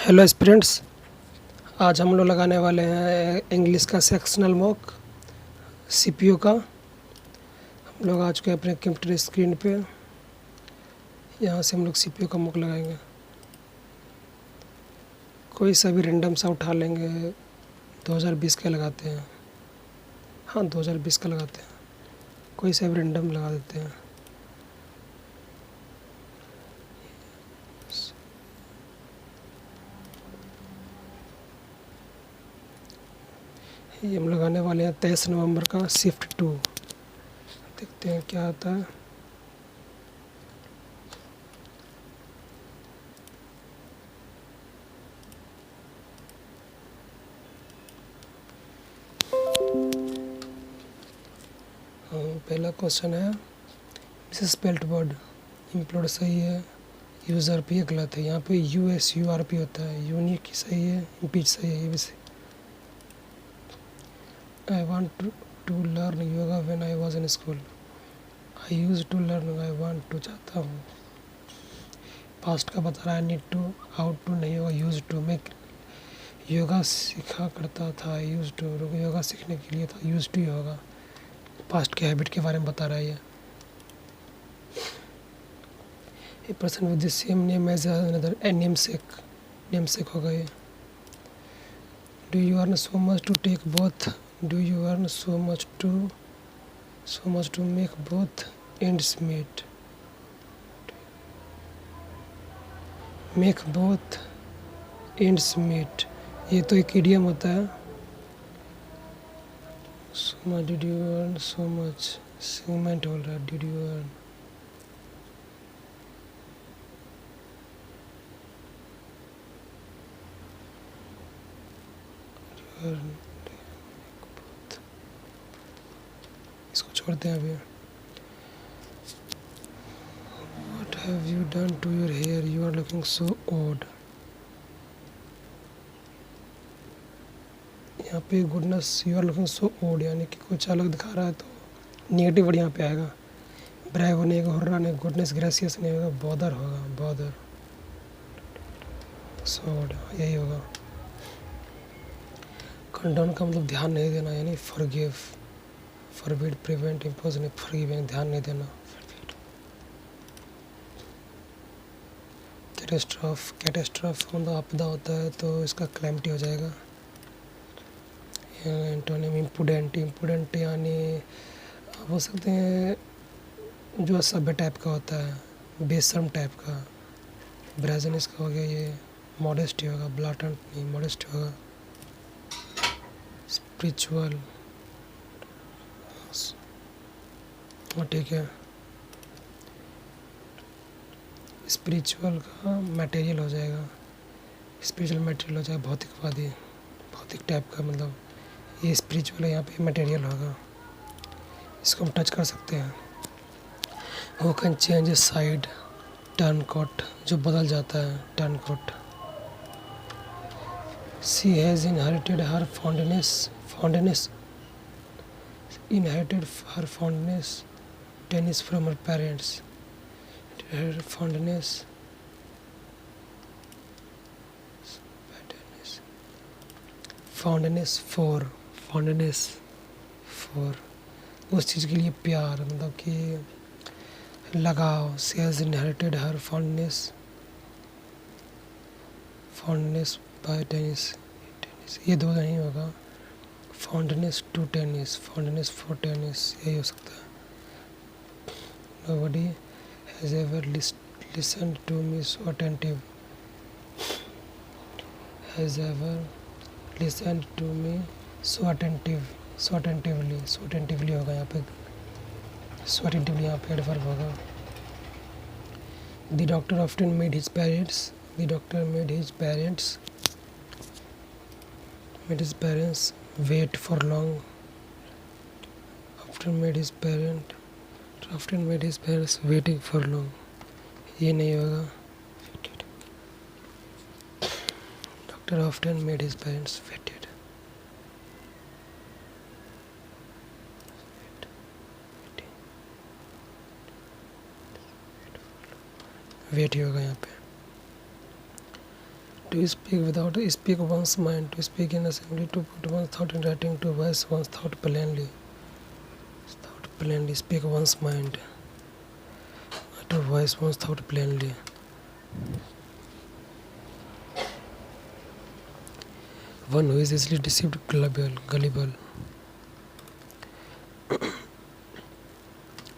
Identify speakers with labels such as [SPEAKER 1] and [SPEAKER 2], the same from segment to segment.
[SPEAKER 1] Hello students, आज हम लोग लगाने वाले हैं इंग्लिश का सेक्शनल मॉक सीपीयू का। हम लोग आ चुके हैं अपने कंप्यूटर स्क्रीन पे। यहाँ से हम लोग सीपीयू का मॉक लगाएंगे। कोई सा भी रेंडम सा उठा लेंगे। 2020 का लगाते हैं। हाँ, 2020 का लगाते हैं। कोई सा भी रेंडम लगा देते हैं। ये हम लगाने वाले हैं 23 नवंबर का शिफ्ट 2। देखते हैं क्या आता है। पहला क्वेश्चन है मिसेस स्पेल्ट वर्ड इम्प्लोड सही है, यूज़र पी गलत है। यहाँ पे USURP होता है। यूनिक सही है, इम्पीच सही है। ये भी सही। I want to learn yoga when I was in school. I use to learn, I want to चाहता हूँ। पास्ट का बता रहा है। नीड टू, आउट टू नहीं होगा, यूज टू। मैं योगा सीखा करता था, यूज टू। योगा सीखने के लिए था, यूज टू ही होगा। पास्ट के हैबिट के बारे में बता रहा है ये। A person with the same name as another, a namesake होगा ये। Do you earn so much to take both, do you earn so much to make both ends meet. Make both ends meet, ये तो एक idiom होता है। So much, did you earn so much, segment बोल रहा है। Did you earn, इसको छोड़ते हैं अभी। What have you done to your hair? You are looking so odd. यहाँ पे goodness, you are looking so odd, यानी कि कुछ अलग दिखा रहा है तो नेगेटिव वर्ड यहाँ पे आएगा। ब्राइव नहीं होगा, हुर्रा नहीं, गुडनेस ग्रेसियस नहीं होगा, बॉदर होगा, बॉदर। सो ओड, यही होगा। कंडोन का मतलब ध्यान नहीं देना, यानी फॉरगिव, फॉरबिड, प्रिवेंट, इम्पोज नहीं, फॉरगिव यानी ध्यान नहीं देना। कैटेस्ट्रॉफ मतलब आपदा होता है तो इसका क्लैमिटी हो जाएगा। एंटोनिम इम्पुडेंट यानी आप बोल सकते हैं जो सभ्य टाइप का होता है, बेशर्म टाइप का। ब्रेजन इसका हो गया ये। मॉडेस्ट होगा, ब्लाटेंट नहीं, मॉडेस्ट होगा। स्पिरिचुअल, ठीक है। स्पिरिचुअल का मटेरियल हो जाएगा, स्पिरिचुअल मटेरियल हो जाएगा, भौतिकवादी, भौतिक टाइप का। मतलब ये स्पिरिचुअल है, यहाँ पे मटेरियल होगा। इसको हम टच कर सकते हैं। वो can change side, turn coat जो बदल जाता है, turn coat. She has inherited her fondness tennis from her parents. Her fondness for उस चीज़ के लिए प्यार, मतलब कि लगाव। She has inherited her fondness by tennis, ये दो नहीं होगा। Fondness to tennis, fondness for tennis, यही हो सकता है। Nobody has ever listened to me so attentive, has ever listened to me so attentively होगा यहाँ पे। so attentively यहाँ पे एडवर्ब होगा। The doctor often made his parents wait for long. Often made his parents waiting for long, ये नहीं होगा। Doctor often made his parents waited. Wait ही होगा यहाँ पे। To speak without speak one's mind, to speak in assembly, to put one's thought in writing, to voice one's thought plainly. Thought plainly, speak one's mind, to voice one's thought plainly. One who is easily deceived, gullible.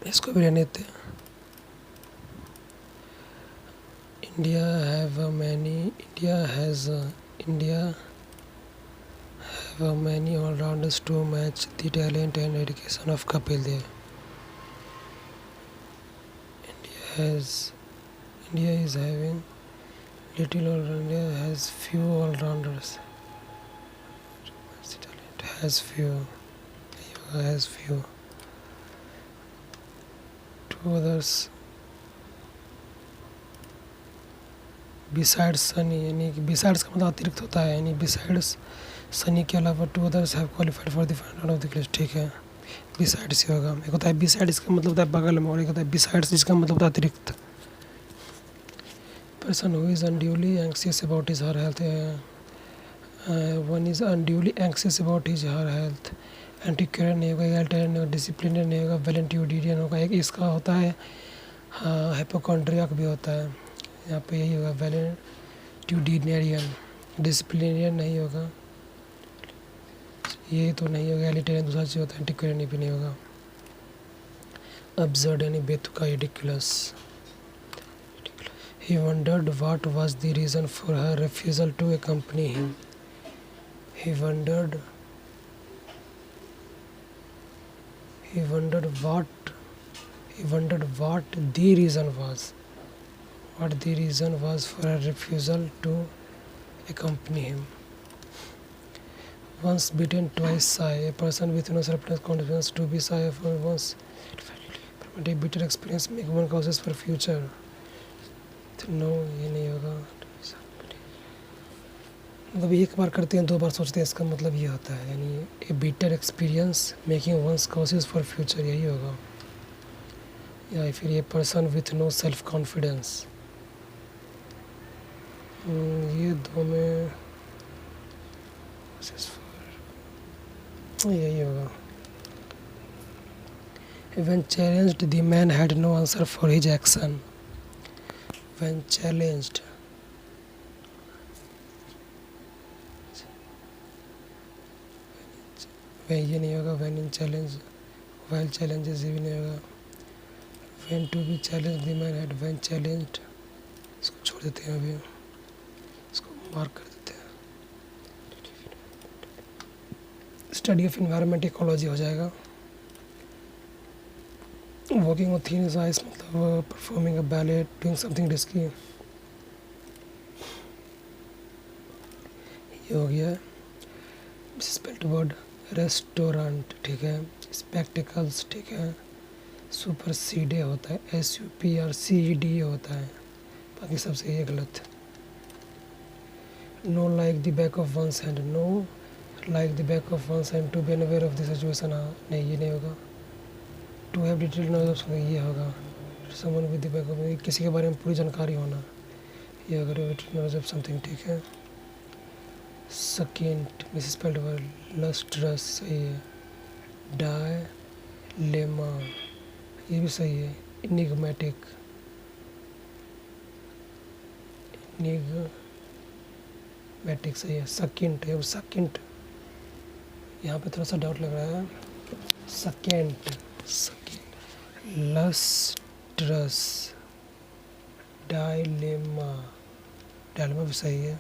[SPEAKER 1] इसको भी रहने देते हैं. India have many all-rounders to match the talent and dedication of Kapil Dev. India is having little all-rounder, has few all-rounders. Has few. Two others besides Sunny, यानी कि besides का मतलब अतिरिक्त होता है, यानी besides Sunny के अलावा two others have qualified for the final of the list. ठीक है, besides ही होगा. एक होता है besides, इसका मतलब होता है बगल में, और एक होता है besides जिसका मतलब होता है अतिरिक्त. Person who is unduly anxious about his her health. One is unduly anxious about his her health. एंटीक्यूरियन नहीं होगा, एल्टरियन नहीं होगा, डिसिप्लिनर नहीं होगा, वैलेंट्यूडियन होगा. एक इसका होता है हाइपोकॉन्ड्रियाक भी होता है, यहाँ पे यही होगा वैलेंट्यूडिनरियन. डिसिप्लिनरियन नहीं होगा, ये तो नहीं होगा. एलिटेरियन दूसरा चीज़ होता है, एंटीक्यूरियन भी नहीं होगा. अब्सर्ड यानी बेतुका, ridiculous. He wondered what was the reason for her refusal to accompany him. He wondered what the reason was. What the reason was for her refusal to accompany him. Once bitten, twice shy. A person with no self-confidence to be shy for once. A bitter experience make one causes for future. तो no, ये नहीं होगा. मतलब एक बार करते हैं, दो बार सोचते हैं, इसका मतलब ये होता है, यानी a bitter experience making once causes for future, यही होगा. या फिर ये person with no self confidence, ये दो में यही होगा. When challenged, the man had no answer for his action. When challenged, वह ये नहीं होगा. when in challenge, while challenges ये भी नहीं होगा. when to be challenged, the man had when challenged. इसको छोड़ देते हैं, अभी इसको मार्क कर देते हैं. स्टडी ऑफ इन्वायरमेंट इकोलॉजी हो जाएगा. वॉकिंग ऑन थिन आइस मतलब performing a ballet, doing something risky, ये हो गया. स्पेल्ट वर्ड रेस्टोरेंट, ठीक है. स्पेक्टिकल्स, ठीक है. सुपरसीडे होता है, SUPRCED होता है, बाकी सबसे ये गलत. No like the back of one's hand, no like the back of one's hand, to be aware of the situation, नहीं, ये नहीं होगा. To have detail knowledge of something, ये होगा. Someone with the back of, किसी के बारे में पूरी जानकारी होना, ये अगर नॉलेज ऑफ समथिंग, ठीक है. सकेंट मिस स्पेल्ड वर्ड लस्ट्रस, सही है. डायलेमा, ये भी सही है. इनिग्मेटिक, सही है. सकेंट है, सकेंट यहाँ पे थोड़ा सा डाउट लग रहा है. सकेंट, लस्ट्रस, डायलेमा भी सही है.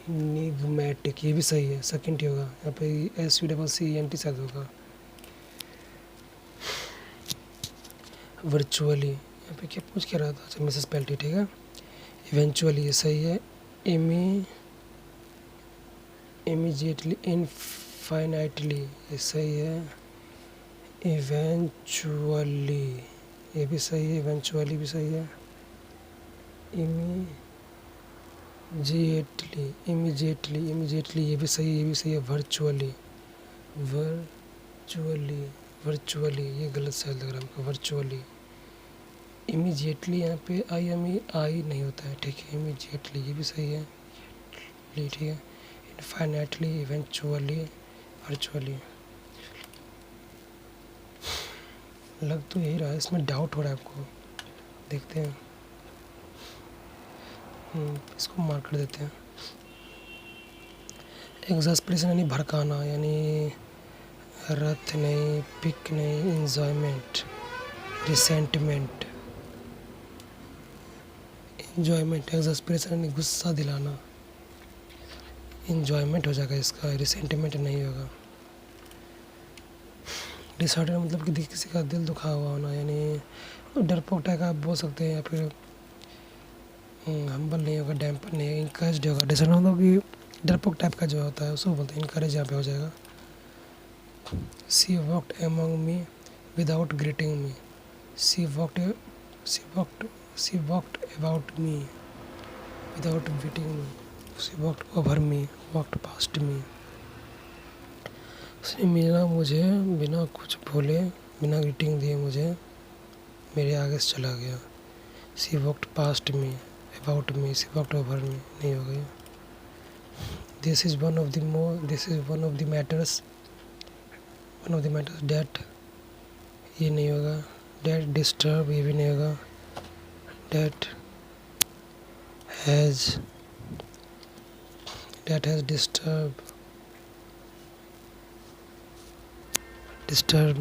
[SPEAKER 1] इनिग्मेटिक, ये भी सही है. सेकंड ही होगा यहाँ पे. SUCCENT शायद होगा. वर्चुअली, यहाँ पे क्या पूछ के रहा था. अच्छा, मिसेस पेल्टी, ठीक है. इवेंचुअली, ये सही है. इमीजिएटली, इनफाइनाइटली, ये सही है. इवेंचुअली, ये भी सही है. इवेंचुअली भी सही है. इमीजिएटली, ये भी सही है. वर्चुअली, ये गलत शायद लग रहा है हमको. वर्चुअली, इमीजिएटली यहाँ पे आई नहीं होता है, ठीक है। इमीजिएटली ये भी सही है, ठीक है। Infinitely, eventually, virtually. लग तो यही रहा है, इसमें डाउट हो रहा है आपको, देखते हैं। इसको मार्क कर देते हैं। एग्जैस्परेशन यानी भड़काना, यानी रथ नहीं, पिक नहीं, इंजॉयमेंट, रिसेंटमेंट। इंजॉयमेंट, एग्जैस्परेशन यानी गुस्सा दिलाना, इंजॉयमेंट हो जाएगा इसका, रिसेंटमेंट नहीं होगा। डिसऑर्डर मतलब कि किसी का दिल दुखा हुआ होना, यानी डरपोक टाइप का आप बोल सकते हैं, या फिर हम्बल नहीं होगा, डैम्पर नहीं होगा, इनकरेज होगा। डिसऑर्डर मतलब कि डरपोक टाइप का जो होता है उसको बोलते हैं इनकरेज, यहाँ पे हो जाएगा। She walked among me without greeting me, she walked she walked about me without greeting me, she walked over me, walked past me. उसने मिला मुझे बिना कुछ बोले, बिना ग्रीटिंग दिए मुझे मेरे आगे से चला गया। She walked past me, about me, she walked over me नहीं हो गया। This is one of the matters that, ये नहीं होगा। डेट डिस्टर्ब, ये भी नहीं होगा। That has disturb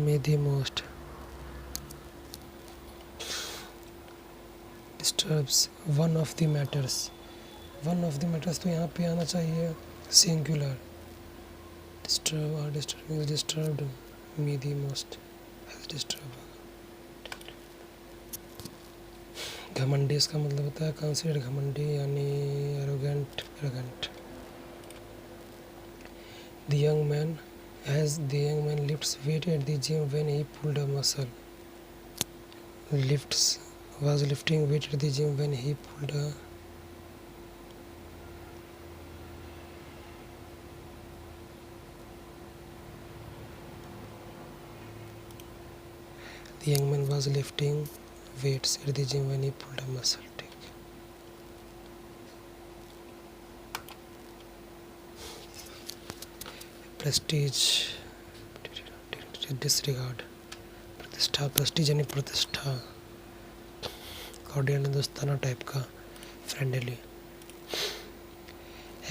[SPEAKER 1] me the most, disturbs one of the matters तो यहाँ पे आना चाहिए सिंगुलर। डिस्टर्ब और disturbing, disturbed me the most, has disturbed। घमंडी इसका मतलब होता है कंसीडर, घमंडी यानी arrogant. The young man lifts weight at the gym when he pulled a muscle. Was lifting weight at the gym when he pulled a The young man was lifting weights at the gym when he pulled a muscle. ठीक है। Prestige, disregard. प्रतिष्ठा, Prestige यानी प्रतिष्ठा। Cordial दोस्ताना type का, friendly.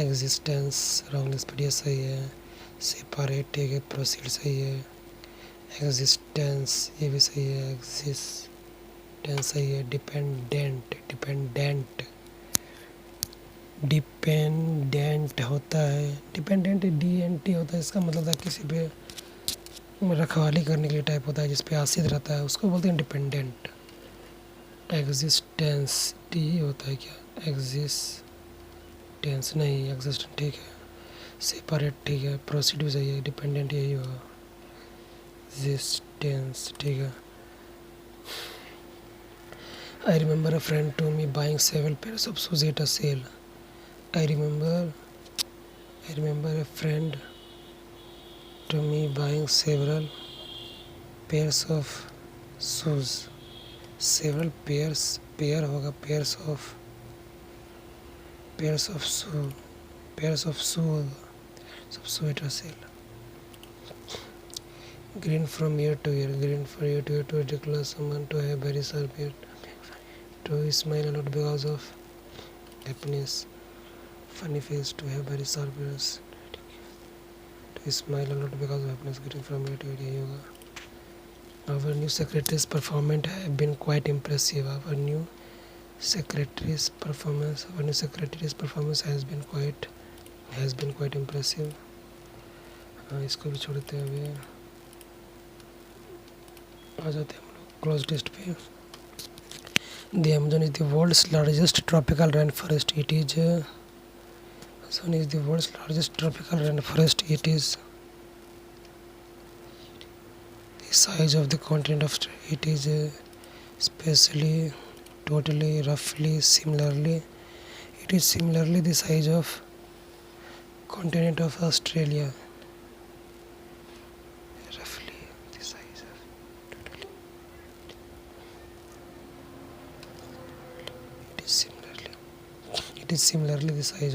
[SPEAKER 1] Existence wrong speed सही है। Separate, ठीक है। प्रोसीड सही है। एग्जिस्टेंस ये भी सही है। एग्जिस्टेंस सही है। डिपेंडेंट होता है, डिपेंडेंट DNT होता है। इसका मतलब है किसी पे रखवाली करने के लिए टाइप होता है, जिस पे आश्रित रहता है, उसको बोलते हैं डिपेंडेंट। एग्जिस्टेंस डी होता है क्या? एग्जिस्टेंस नहीं, एग्जिस्टेंस ठीक है। सेपरेट ठीक है। प्रोसीड भी सही है। डिपेंडेंट यही होगा। एग्जिस्टेंस ठीक है। I remember a friend to me buying several pairs of shoes at a sale. I remember a friend to me buying several pairs of shoes. Several pairs, pair होगा, pairs of shoes at a sale. Grin from ear to ear, to declare someone to have very sharp ear, to smile a lot because of happiness. Funny face, to have very sharp ears, to smile a lot because of happiness. Getting from ear to ear यही होगा। Our new secretary's performance have been quite impressive. Our new secretary's performance has been quite impressive. इसको भी छोड़ते हैं। अभी आ जाते हैं हम लोग क्लोज टेस्ट पे। The Amazon is the world's largest tropical rainforest. Amazon is the world's largest tropical rainforest. It is the size of the continent of it is spatially, totally, roughly, similarly. It is similarly the size of continent of Australia. Roughly the size of totally. It is similarly the size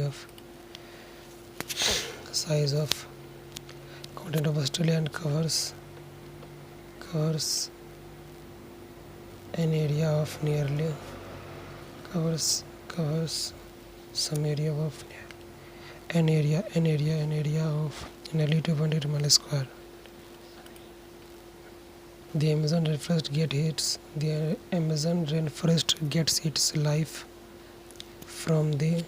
[SPEAKER 1] of continent of Australia and covers an area of nearly covers some area of an area of nearly 2.8 miles square. The Amazon rainforest gets its life from the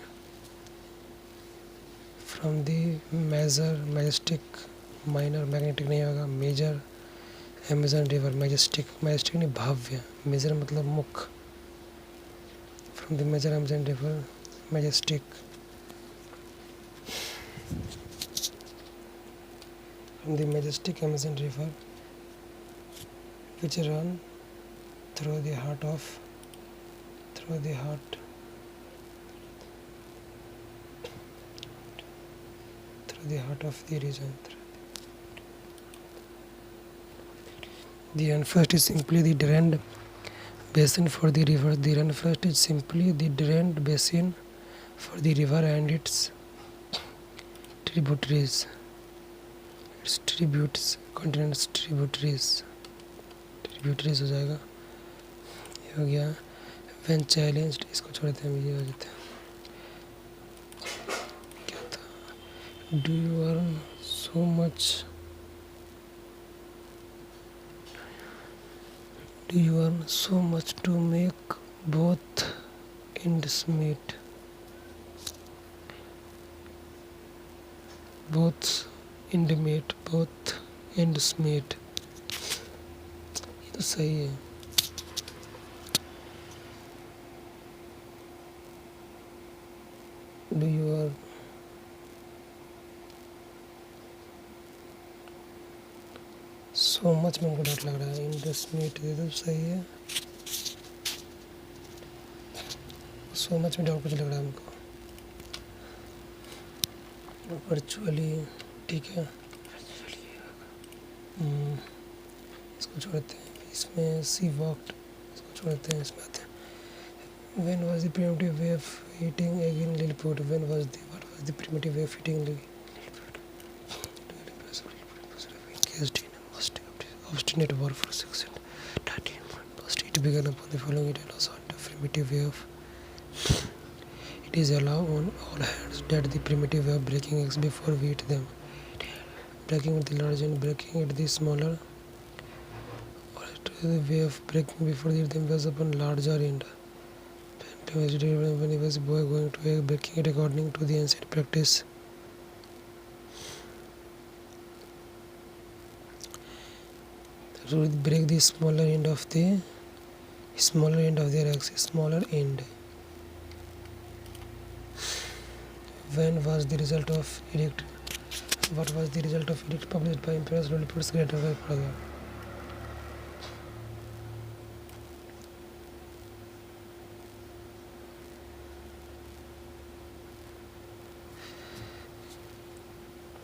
[SPEAKER 1] majestic minor magnetic नहीं होगा major Amazon river majestic नहीं भव्य major मतलब मुख from the major Amazon river majestic Amazon river which run through the heart of the region. The rainforest is simply the drained basin for the river. The rainforest is simply the drained basin for the river and its tributaries. Its tributes, continents tributaries हो जाएगा. ये हो गया. When challenged, इसको छोड़ते हैं, ये हो जाते हैं. क्या था? Do you earn so much? Do you earn so much to make both ends meet? Both ends meet. ये तो सही है. Do you earn so much में उनको डाउट लग रहा है. ends meet ये तो सही है. so much में डाउट कुछ लग रहा है हमको. वर्चुअली ठीक है. इसको छोड़ते हैं. इसमें सी वॉक्ड इसको छोड़ते हैं. इसमें आते हैं. When was the primitive way of eating egg in Lilliput? What was the primitive way of eating Lilliput? Engaged in a most obstinate war for 613 months. It began upon the following it allows on the primitive way of it is allowed on all hands that the primitive way of breaking eggs before we eat them. Breaking with the large and breaking it the smaller. The way of breaking before we eat them was upon larger end. When he was a boy going to egg breaking it according to the ancient practice. To break the smaller end of their eggs. Smaller end. When was the result of edict? What was the result of edict published by Emperor Lilliput's greater father?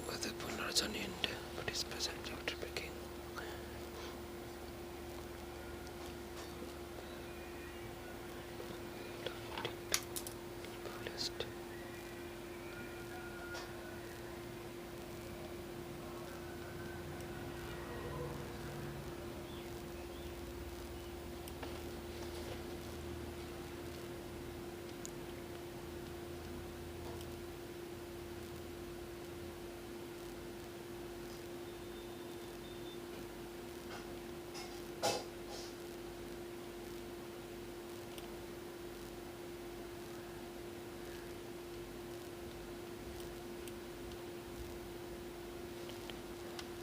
[SPEAKER 1] With a larger end, but is present after breaking. Published.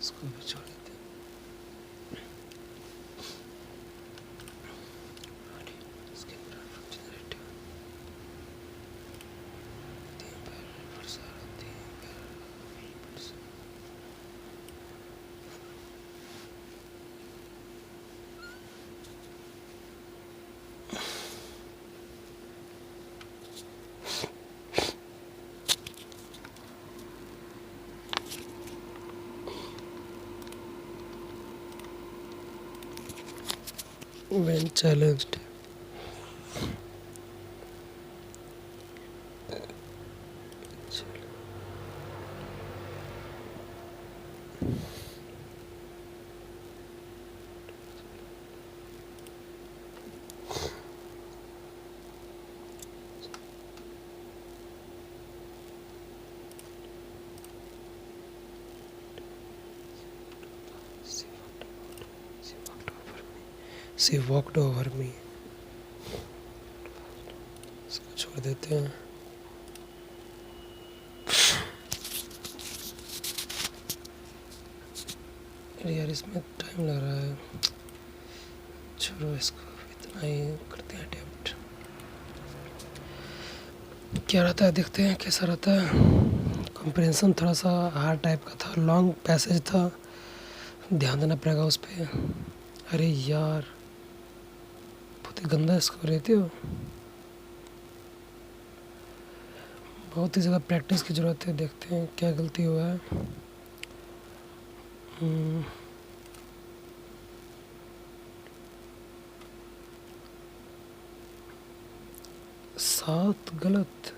[SPEAKER 1] इसको भी छोड़ देते हैं. When challenged, she walked over me. इसको छोड़ देते हैं। अरे यार इसमें टाइम लग रहा है, छोड़ो इसको, इतना ही करते हैं अटेम्प्ट। क्या रहता है देखते हैं कैसा रहता है। कंप्रेंशन थोड़ा सा हार्ड टाइप का था, लॉन्ग पैसेज था, ध्यान देना पड़ेगा उस पर। अरे यार बहुत ही गंदा इसको रहते हो, बहुत ही ज़्यादा प्रैक्टिस की ज़रूरत है। देखते हैं क्या गलती हुआ है। हम्म, 7 गलत।